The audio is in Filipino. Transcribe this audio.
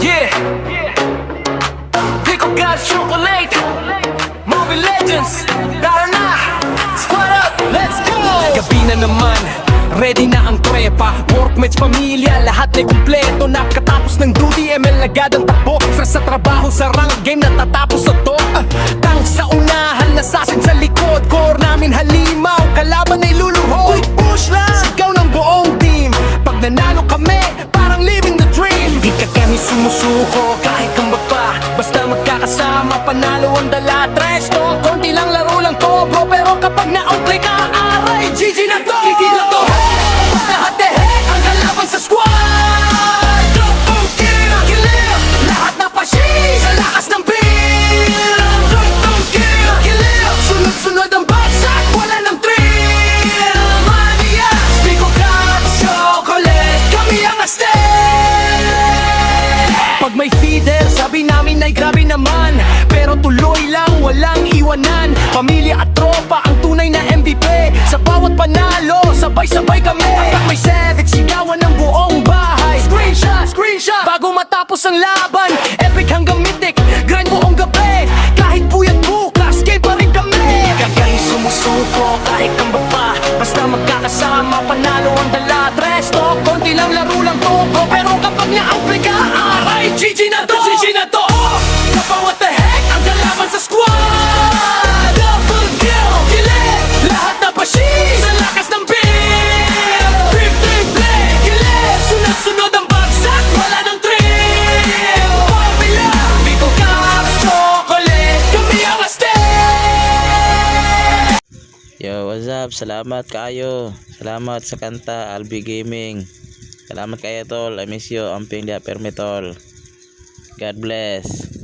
Yeah. Pickle God's chocolate. Mobile Legends. Tara na. Squad up. Let's go. Gabi na naman. Ready na ang trepa. Workmates, pamilya, lahat ay kumpleto. Nakatapos ng duty, ML agad ang takbo. Stress sa trabaho, sa rank game, natatapos na to. Tank sa unahan, nasasin sa likod. Core namin halimaw, kalaban ay luluhod. Push lang, sigaw ng buong team. Pag nanalo kami, parang living the dream. Di ka kami sumusuko, kahit kang pa. Basta magkakasama, panalo ang dala. Tres to, konti lang laro lang to, bro. Pero kapag na-outplay ka, aray, GG na to. GG na to. Lahat ang kalaban sa squad. Double kill, lahat na pashi sa lakas ng bill. Double kill, sunod-sunod ang bagsak, wala ng thrill. Mania, Pickle God's chocolate, kami ang astig. Pag may feeder, sabi namin ay grabe naman. Pero tuloy lang, walang iwanan. Pamilya at tropa, ang tunay na MVP. Sa bawat panalo, sabay-sabay kami. Kapag may sedex, sigawan ng buong bahay. Screenshot, bago matapos ang laban. Epic hanggang mythic, grind buong gabi. Kahit puyat bukas, game pa rin kami. Kagay sumusuko, kahit kang pa. Basta magkakasama, panalo ang dala. Tres to, konti lang laro lang to. Pero kapag na-outplay ka, aray, GG na to. GG na to. Kapag what the heck, ang kalaban sa squad. Double kill, lahat na pashi sa lakas ng bill. Big play, sunod-sunod ang bagsak, wala ng thrill. Formula, Pickle God's chocolate, kami ang astig. Yo, what's up? Salamat kayo. Salamat sa kanta, Albi Gaming. Salamat kayo tol. I miss you. Amping dia permi tol. God bless.